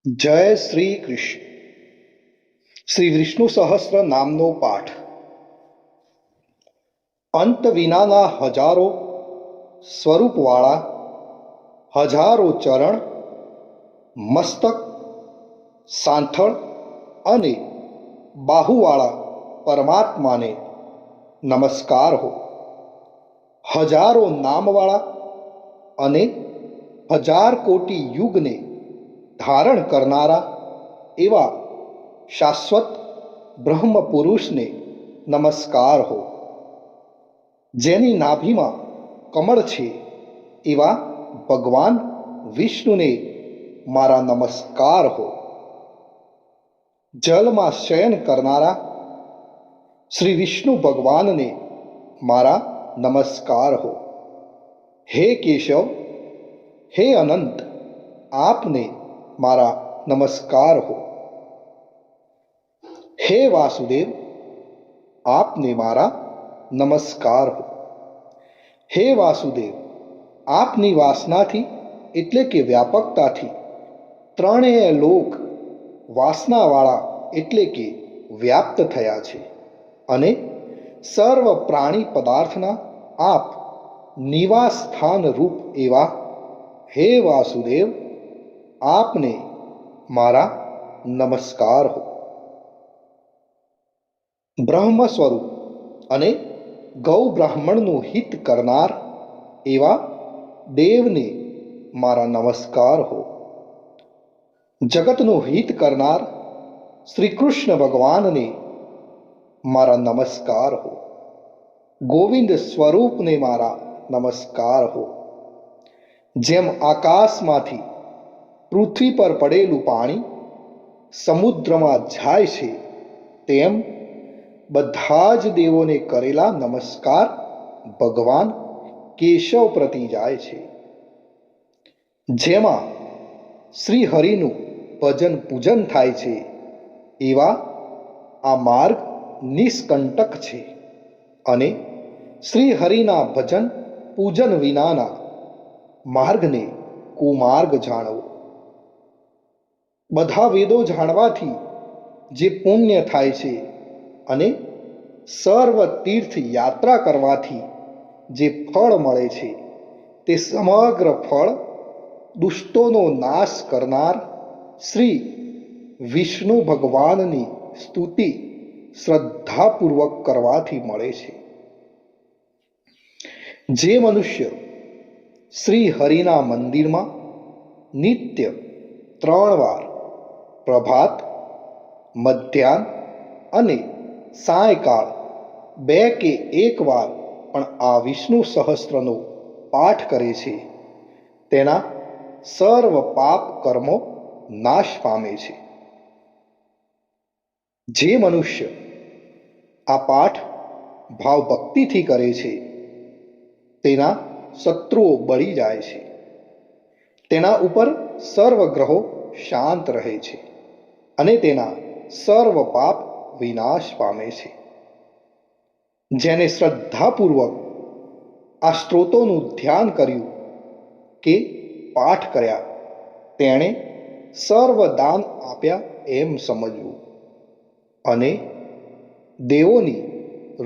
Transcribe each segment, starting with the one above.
જય શ્રી કૃષ્ણ. શ્રી વિષ્ણુ સહસ્ત્ર નામનો પાઠ. અંત વિનાના હજારો સ્વરૂપવાળા, હજારો ચરણ, મસ્તક, સાંથળ અને બાહુવાળા પરમાત્માને નમસ્કાર હો. હજારો નામવાળા અને હજાર કોટી યુગને ધારણ કરનારા એવા શાશ્વત બ્રહ્મ પુરુષને નમસ્કાર હો. જેની નાભીમાં કમળ છે એવા ભગવાન વિષ્ણુને મારા નમસ્કાર હો. જલમાં શયન કરનારા શ્રી વિષ્ણુ ભગવાનને મારા નમસ્કાર હો. હે કેશવ, હે અનંત, આપને મારા નમસ્કાર હો. હે વાસુદેવ, આપને મારા નમસ્કાર હો. હે વાસુદેવ, આપની વાસનાથી એટલે કે વ્યાપકતાથી ત્રણેય લોક વાસનાવાળા એટલે કે વ્યાપ્ત થયા છે અને સર્વ પ્રાણી પદાર્થના આપ નિવાસ સ્થાન રૂપ એવા હે વાસુદેવ, આપને મારા નમસ્કાર હો. બ્રહ્મ સ્વરૂપ અને ગૌ બ્રાહ્મણનું હિત કરનાર એવા દેવને મારા નમસ્કાર હો. જગતનું હિત કરનાર શ્રી કૃષ્ણ ભગવાનને મારા નમસ્કાર હો. ગોવિંદ સ્વરૂપને મારા નમસ્કાર હો. જેમ આકાશમાંથી પૃથ્વી પર પડેલું પાણી સમુદ્રમાં જાય છે તેમ બધા જ દેવોને કરેલા નમસ્કાર ભગવાન કેશવ પ્રતિ જાય છે. જેમાં શ્રી હરિનું ભજન પૂજન થાય છે એવા આ માર્ગ નિષ્કંટક છે અને શ્રી હરિના ભજન પૂજન વિનાના માર્ગને કુમાર્ગ જાણવો. બધા વેદો જાણવાથી જે પુણ્ય થાય છે અને સર્વ તીર્થ યાત્રા કરવાથી જે ફળ મળે છે તે સમગ્ર ફળ દુષ્ટોનો નાશ કરનાર શ્રી વિષ્ણુ ભગવાનની સ્તુતિ શ્રદ્ધાપૂર્વક કરવાથી મળે છે. જે મનુષ્ય શ્રી હરિના મંદિરમાં નિત્ય 3 વાર પ્રભાત, મધ્યાહ્ન અને સાયંકાળ 2 કે 1 વાર પણ આ વિષ્ણુ સહસ્ત્રનો પાઠ કરે છે તેના સર્વ પાપ કર્મો નાશ પામે છે. જે મનુષ્ય આ પાઠ ભાવ ભક્તિથી કરે છે તેના શત્રુઓ બળી જાય છે. તેના ઉપર સર્વ ગ્રહો શાંત રહે છે અને તેના સર્વ પાપ વિનાશ પામે છે. જેને શ્રદ્ધાપૂર્વક આ સ્ત્રોતોનું ધ્યાન કર્યું કે પાઠ કર્યા તેણે સર્વ દાન આપ્યા એમ સમજવું અને દેવોની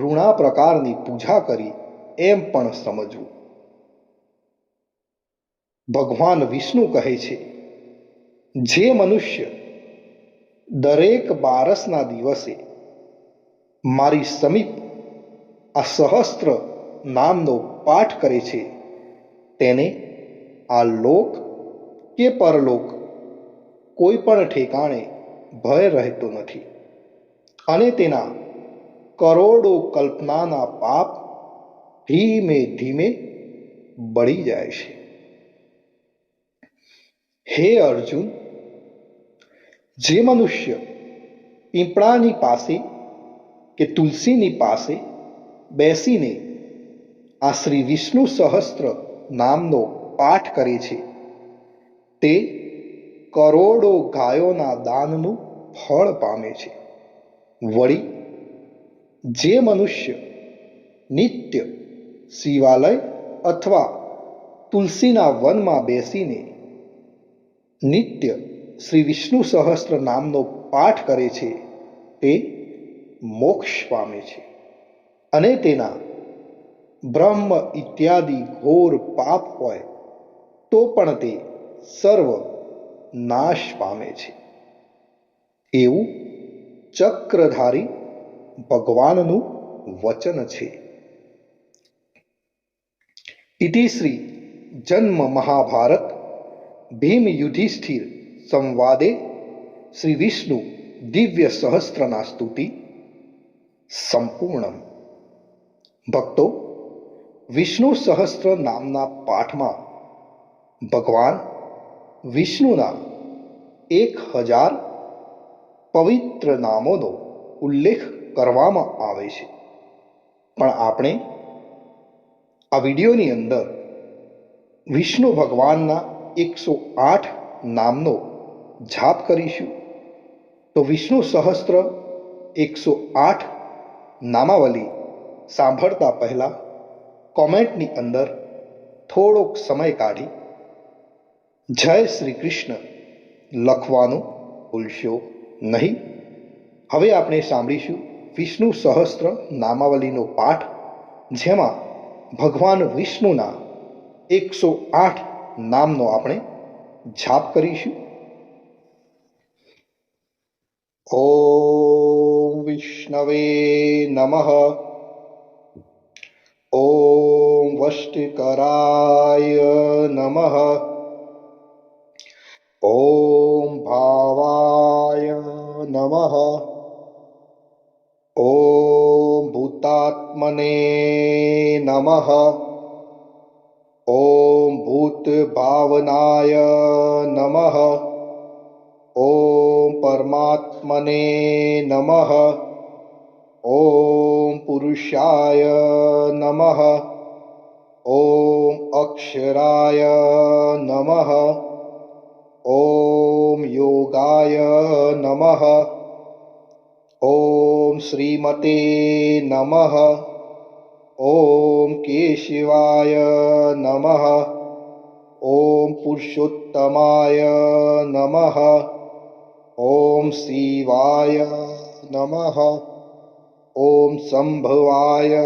ઋણા પ્રકારની પૂજા કરી એમ પણ સમજવું. ભગવાન વિષ્ણુ કહે છે, જે મનુષ્ય દરેક બારસના દિવસે મારી સમીપ આ સહસ્ત્ર નામનો પાઠ કરે છે તેને આ લોક કે પરલોક કોઈ પણ ઠેકાણે ભય રહેતો નથી અને તેના કરોડો કલ્પનાના પાપ ધીમે ધીમે બળી જાય છે. હે અર્જુન, જે મનુષ્ય પીપળાની પાસે કે તુલસીની પાસે બેસીને આ શ્રી વિષ્ણુ સહસ્ત્ર નામનો પાઠ કરે છે તે કરોડો ગાયોના દાનનું ફળ પામે છે. વળી જે મનુષ્ય નિત્ય શિવાલય અથવા તુલસીના વનમાં બેસીને નિત્ય શ્રી વિષ્ણુ સહસ્ત્ર નામનો પાઠ કરે છે તે મોક્ષ પામે છે અને તેના બ્રહ્મ ઇત્યાદિ ઘોર પાપ હોય તો પણ તે સર્વ નાશ પામે છે એવું ચક્રધારી ભગવાનનું વચન છે. ઇતિ શ્રી જન્મ મહાભારત ભીમ યુધિષ્ઠિર સંવાદે શ્રી વિષ્ણુ દિવ્ય સહસ્ત્રના સ્તુતિ સંપૂર્ણમ. ભક્તો, વિષ્ણુ સહસ્ત્ર નામના પાઠમાં ભગવાન વિષ્ણુના 1000 પવિત્ર નામોનો ઉલ્લેખ કરવામાં આવે છે, પણ આપણે આ વિડીયોની અંદર વિષ્ણુ ભગવાનના 108 નામનો જાપ કરીશું. તો વિષ્ણુ સહસ્ત્ર 108 નામાવલી સાંભળતા પહેલા કોમેન્ટની અંદર થોડોક સમય કાઢી જય શ્રી કૃષ્ણ લખવાનું ભૂલશો નહીં. હવે આપણે સાંભળીશું વિષ્ણુ સહસ્ત્ર નામાવલીનો પાઠ, જેમાં ભગવાન વિષ્ણુના 108 નામનો આપણે જાપ કરીશું. ઓમ વિષ્ણવે નમઃ. ઓમ વષ્ટિકરાય નમઃ. ઓમ ભાવાય નમઃ. ઓમ ભૂતાત્મને નમઃ. ઓમ ભૂતભાવનાય નમઃ. ઓમ પરમાત્મને નમઃ. ઓમ પુરુષાય નમઃ. ઓમ અક્ષરાય નમઃ. ઓમ યોગાય નમઃ. ઓમ શ્રીમતે નમઃ. ઓમ કેશવાય નમઃ. ઓમ પુરુષોત્તમાય નમઃ. ઓમ શિવાય નમઃ. ઓમ સંભવાય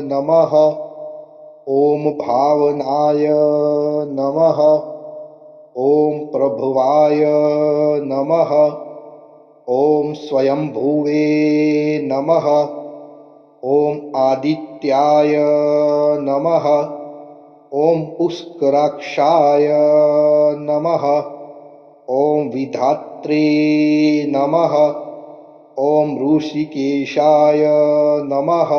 નમઃ. ઓમ ભાવનાય નમઃ. ઓમ પ્રભવાય નમઃ. ઓમ સ્વયંભુવે નમઃ. ઓમ આદિત્યાય નમઃ. ઓમ પુષ્કરાક્ષાય નમઃ. ઓમ વિધાત્રે નમઃ. ઓમ ઋષિકેશાય નમઃ.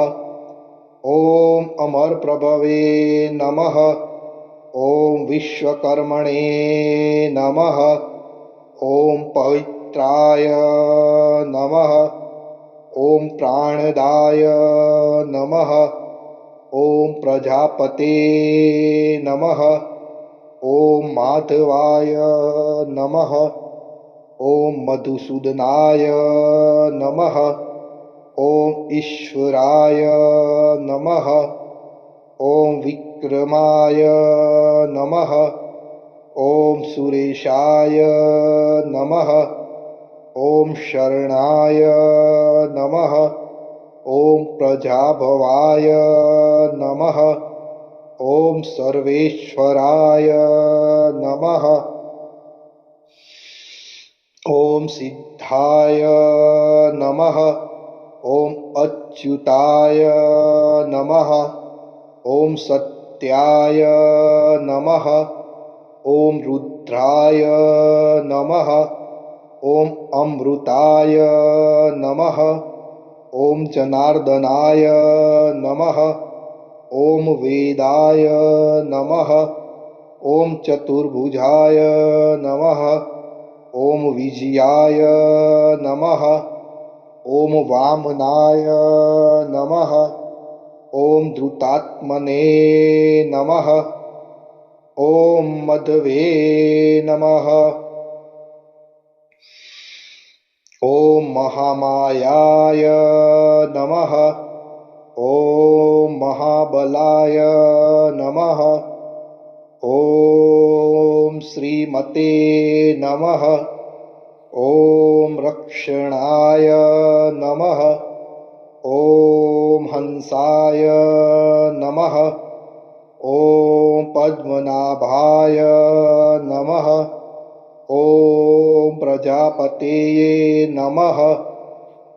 ઓમ અમરપ્રભવે નમઃ. ઓમ વિશ્વકર્મણે નમઃ. ઓમ પવિત્રાય નમઃ. ઓમ પ્રાણદાય નમઃ. ઓમ પ્રજાપતે નમઃ. ઓમ માધવાય નમઃ. ઓમ મધુસૂદનાય નમઃ. ઓમ ઈશ્વરાય નમઃ. ઓમ વિક્રમાય નમઃ. ઓમ સુરેશાય નમઃ. ઓમ શરણાય નમઃ. ઓમ પ્રજાભવાય નમઃ. ઓમ સર્વેશ્વરાય નમઃ. ઓમ સિદ્ધાય નમઃ. ઓમ અચ્યુતાય નમઃ. ઓમ સત્યાય નમઃ. ઓમ રુદ્રાય નમઃ. ઓમ અમૃતાય નમઃ. ઓમ જનાર્દનાય નમઃ. ઓમ વેદાય નમઃ. ઓમ ચતુર્ભુજાય નમઃ. ઓમ વિજયાય નમઃ. ઓમ વામનાય નમઃ. ઓમ ધૃતાત્મને નમઃ. ઓમ મધવે નમઃ. ઓમ મહામાયાય નમઃ. ઓમ મહાબલાય નમઃ. ઓમ શ્રીમતે નમઃ. ॐ रक्षणाय नमः। ॐ हंसाय नमः। ॐ पद्मनाभाय नमः। ॐ प्रजापतये नमः।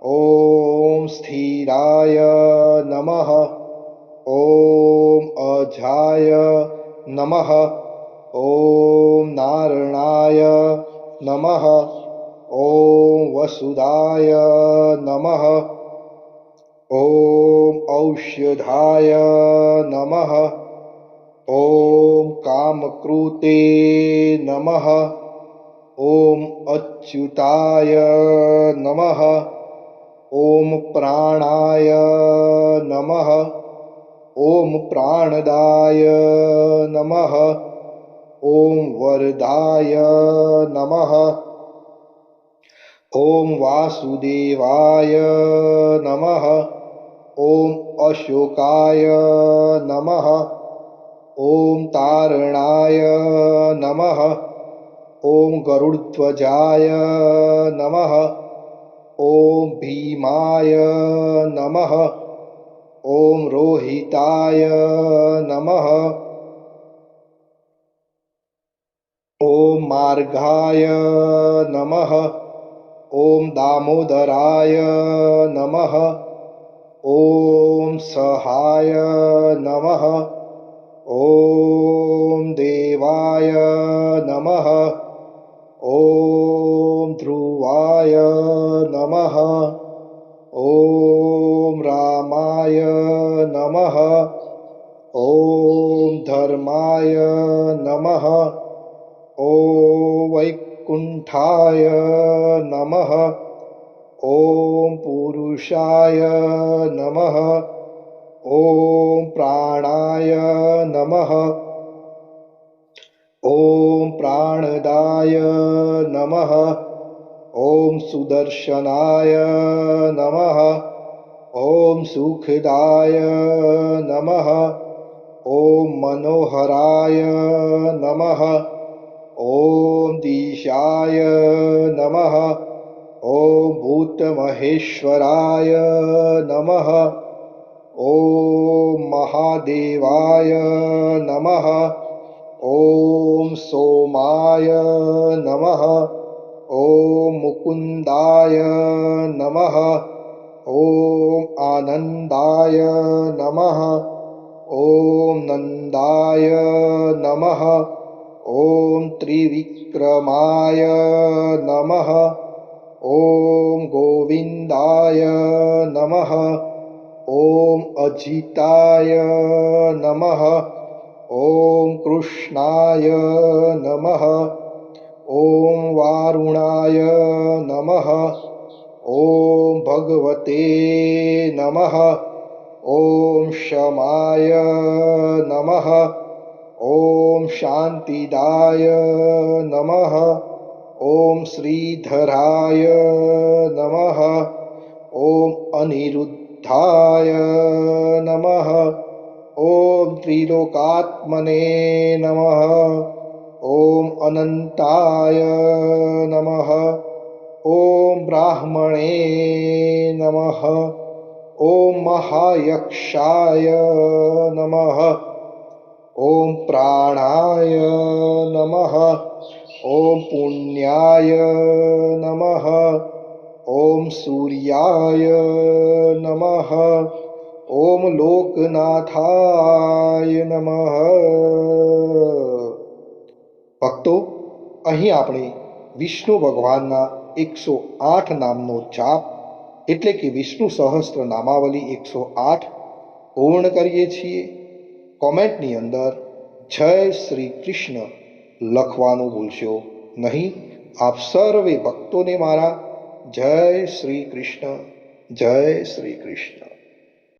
ॐ स्थिराय नमः। ॐ अजाय नमः। ॐ नारायणाय नमः। ॐ वसुदाय नमः। ॐ औषधाय नमः। ॐ कामकृते नमः। ॐ अच्युताय नमः। ॐ प्राणाय नमः। ॐ प्राणदाय नमः। ॐ वरदाय नमः। ॐ वासुदेवाय नमः। ॐ अशोकाय नमः। ॐ तारणाय नमः। ॐ गरुडध्वजाय नमः। ॐ भीमाय नमः। ॐ रोहिताय नमः। ॐ मार्गाय नमः। ॐ दामोदराय नमः। ॐ सहाय नमः। ॐ देवाय नमः। ॐ ध्रुवाय नमः। ॐ रामाय नमः। ॐ धर्माय नमः। ॐ वैकुण्ठाय नमः। ॐ पुरुषाय नमः। ॐ प्राणाय नमः। ॐ प्राणदाय नमः। ॐ सुदर्शनाय नमः। ॐ सुखदाय नमः। ॐ मनोहराय नमः। ॐ दिशाय नमः। ॐ भूतमहेश्वराय नमः। ॐ महादेवाय नमः। ॐ सोमाय नमः। ॐ मुकुन्दाय नमः। ॐ आनन्दाय नमः। ॐ नन्दाय नमः। ॐ त्रिविक्रमाय नमः। ॐ गोविन्दाय नमः। ॐ अजिताय नमः। ॐ कृष्णाय नमः। ॐ वारुणाय नमः। ॐ भगवते नमः। ॐ शमाय नमः। ॐ शान्तिदाय नमः। ॐ श्रीधराय नमः। ॐ अनिरुद्धाय नमः। ॐ त्रिलोकात्मने नमः। ॐ अनन्ताय नमः। ॐ ब्राह्मणे नमः। ॐ महायक्षाय नमः। ॐ प्राणाय नमः। ॐ पुण्याय नमः। ॐ सूर्याय नमः। ॐ લોકનાથાય નમઃ। ભક્તો, અહીં આપણે વિષ્ણુ ભગવાનના 108 નામનો જાપ એટલે કે વિષ્ણુ સહસ્ત્ર નામાવલી 108 પૂર્ણ કરીએ છીએ. કોમેન્ટની અંદર જય શ્રી કૃષ્ણ લખવાનું ભૂલશો નહીં. આપ સર્વે ભક્તોને મારા જય શ્રી કૃષ્ણ, જય શ્રી કૃષ્ણ.